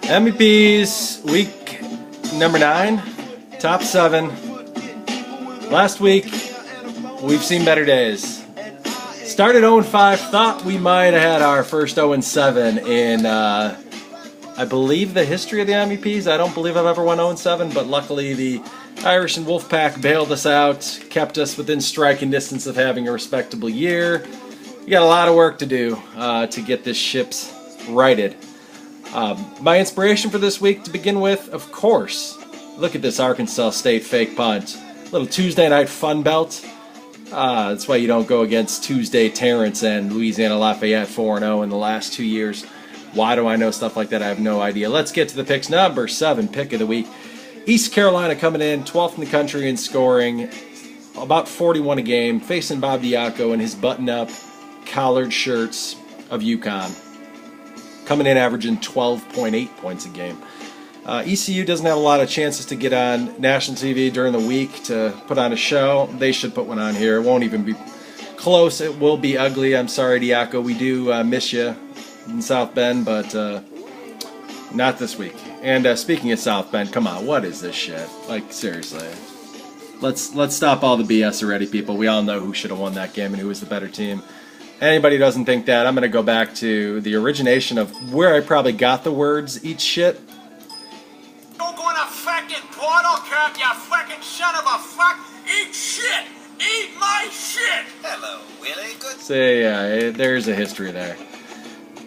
MEP'S week number 9, top 7. Last week, we've seen better days. Started 0-5, thought we might have had our first 0-7 in, I believe, the history of the MEP'S. I don't believe I've ever won 0-7, but luckily the Irish and Wolfpack bailed us out, kept us within striking distance of having a respectable year. We got a lot of work to do to get this ship's righted. My inspiration for this week to begin with, of course, look at this Arkansas State fake punt. Little Tuesday night fun belt. That's why you don't go against Tuesday Terrence and Louisiana Lafayette 4-0 in the last 2 years. Why do I know stuff like that? I have no idea. Let's get to the picks. Number 7 pick of the week. East Carolina coming in, 12th in the country in scoring, about 41 a game, facing Bob Diaco in his button-up collared shirts of UConn. Coming in averaging 12.8 points a game. ECU doesn't have a lot of chances to get on national TV during the week to put on a show. They should put one on here. It won't even be close. It will be ugly. I'm sorry, Diaco. We do miss you in South Bend, but not this week. And speaking of South Bend, come on, what is this shit? Like, seriously. Let's stop all the BS already, people. We all know who should have won that game and who was the better team. Anybody doesn't think that, I'm going to go back to the origination of where I probably got the words eat shit. You're going to fucking portal curb, you fucking son of a fuck. Eat shit. Eat my shit. Hello, Willie. Good. So, yeah, there's a history there.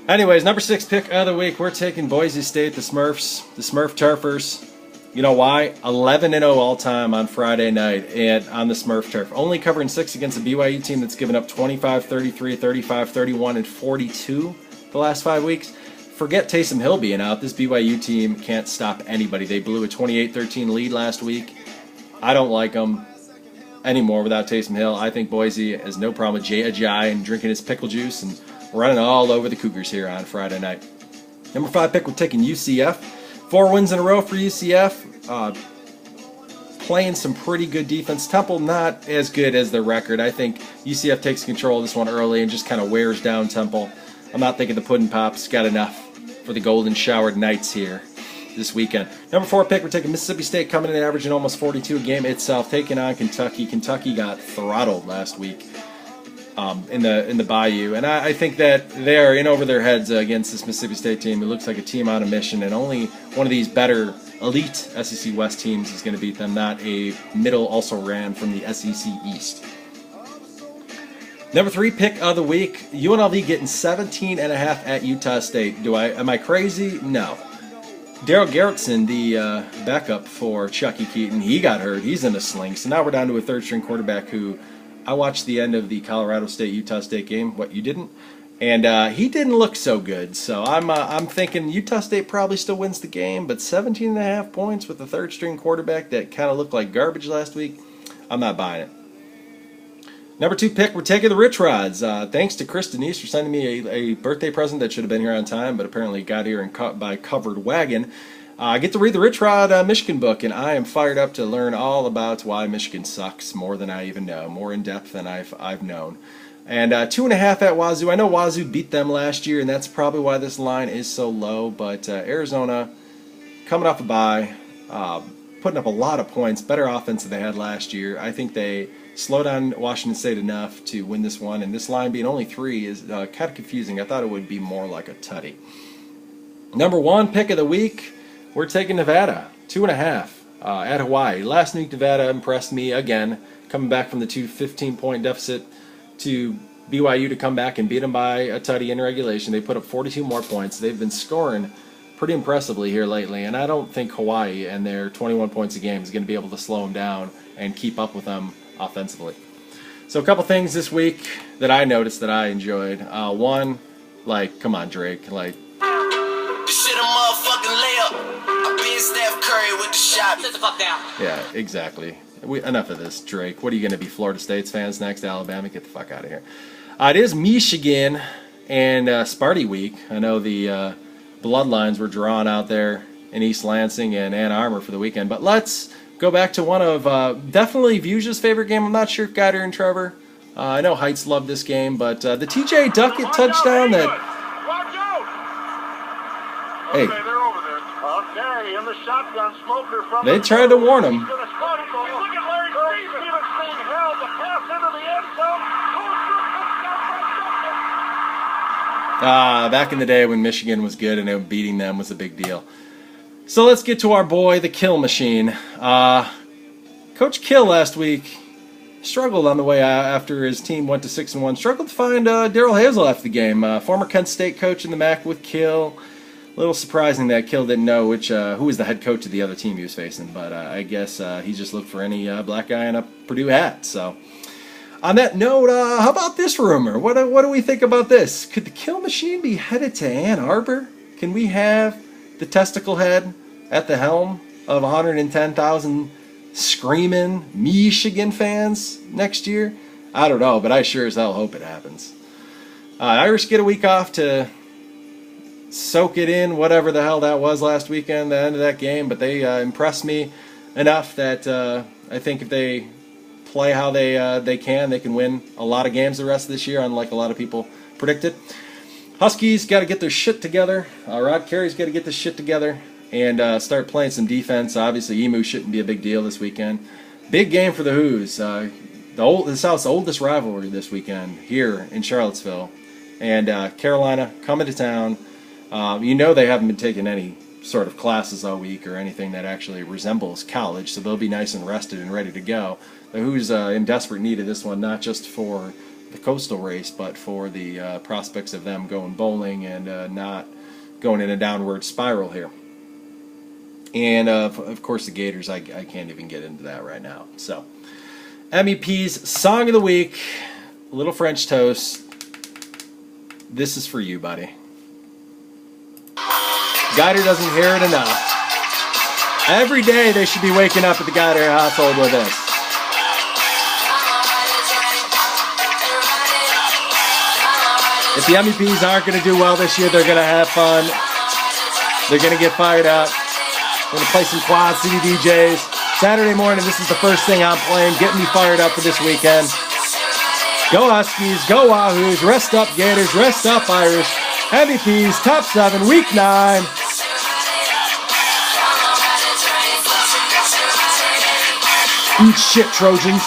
Anyways, number 6 pick of the week. We're taking Boise State, the Smurfs, the Smurf Turfers. You know why? 11-0 all-time on Friday night on the Smurf Turf. Only covering 6 against a BYU team that's given up 25, 33, 35, 31, and 42 the last 5 weeks. Forget Taysom Hill being out. This BYU team can't stop anybody. They blew a 28-13 lead last week. I don't like them anymore without Taysom Hill. I think Boise has no problem with Jay Ajayi and drinking his pickle juice and running all over the Cougars here on Friday night. Number 5 pick, we're taking UCF. 4 wins in a row for UCF. Playing some pretty good defense. Temple not as good as their record. I think UCF takes control of this one early and just kind of wears down Temple. I'm not thinking the Puddin' Pops got enough for the Golden Showered Knights here this weekend. Number 4 pick, we're taking Mississippi State, coming in and averaging almost 42 a game itself, taking on Kentucky. Kentucky got throttled last week in the Bayou, and I think that they are in over their heads against this Mississippi State team. It looks like a team on a mission, and only one of these better elite SEC West teams is going to beat them, not a middle also ran from the SEC East. Number 3 pick of the week, UNLV getting 17.5 at Utah State. Am I crazy? No. Daryl Garrettson, the backup for Chucky Keaton, he got hurt. He's in a sling. So now we're down to a third-string quarterback who I watched the end of the Colorado State-Utah State game. What, you didn't? And he didn't look so good. So I'm thinking Utah State probably still wins the game, but 17.5 points with a third-string quarterback that kind of looked like garbage last week, I'm not buying it. Number 2 pick, we're taking the Rich Rods. Thanks to Chris Denise for sending me a birthday present that should have been here on time, but apparently got here by covered wagon. I get to read the Rich Rod Michigan book, and I am fired up to learn all about why Michigan sucks more than I even know, more in depth than I've known. And 2.5 at Wazoo. I know Wazoo beat them last year, and that's probably why this line is so low. But Arizona, coming off a bye, putting up a lot of points, better offense than they had last year. I think they slow down Washington State enough to win this one, and this line being only 3 is kind of confusing. I thought it would be more like a tutty. Number 1 pick of the week, we're taking Nevada, 2.5 at Hawaii. Last week, Nevada impressed me again, coming back from the 15-point deficit to BYU to come back and beat them by a tutty in regulation. They put up 42 more points. They've been scoring pretty impressively here lately, and I don't think Hawaii and their 21 points a game is going to be able to slow them down and keep up with them offensively. So a couple things this week that I noticed that I enjoyed. One, like, come on, Drake, like, This shit a motherfucking layup. I been Steph Curry with the shot. Sit the fuck down. yeah, exactly. Enough of this, Drake. What are you going to be, Florida State's fans next? Alabama? Get the fuck out of here. It is Michigan and Sparty week. I know the bloodlines were drawn out there in East Lansing and Ann Arbor for the weekend. But let's go back to one of definitely Vuja's favorite game. I'm not sure if Guider and Trevor. I know Heights loved this game, but the TJ Duckett touchdown that Hey. Okay, they're over there. Okay, in the shotgun, Smoker from They tried to warn him. Look at Larry Stevens being held. The pass into the end zone. Back in the day when Michigan was good and beating them was a big deal. So let's get to our boy, the Kill Machine. Coach Kill last week struggled on the way after his team went to 6-1. Struggled to find Daryl Hazel after the game. Former Kent State coach in the MAC with Kill. A little surprising that Kill didn't know who was the head coach of the other team he was facing, but I guess he just looked for any black guy in a Purdue hat. So, on that note, how about this rumor? What do we think about this? Could the Kill Machine be headed to Ann Arbor? Can we have the testicle head at the helm of 110,000 screaming Michigan fans next year? I don't know, but I sure as hell hope it happens. Irish get a week off to soak it in, whatever the hell that was last weekend, the end of that game, but they impressed me enough that I think if they play how they can win a lot of games the rest of this year, unlike a lot of people predicted. Huskies got to get their shit together. Rod Carey's got to get this shit together and start playing some defense. Obviously, Emu shouldn't be a big deal this weekend. Big game for the Hoos. The South's oldest rivalry this weekend here in Charlottesville. And Carolina coming to town. They haven't been taking any sort of classes all week or anything that actually resembles college, so they'll be nice and rested and ready to go. The Hoos in desperate need of this one, not just for the coastal race, but for the prospects of them going bowling and not going in a downward spiral here. And, of course, the Gators, I can't even get into that right now. So, MEP's Song of the Week, Little French Toast. This is for you, buddy. Guider doesn't hear it enough. Every day they should be waking up at the Guider household with this. If the MEPs aren't going to do well this year, they're going to have fun. They're going to get fired up. We're going to play some Quad City DJs. Saturday morning, this is the first thing I'm playing. Getting me fired up for this weekend. Go Huskies, go Wahoos, rest up Gators, rest up Irish. MEPs, top 7, week 9. Eat shit, Trojans.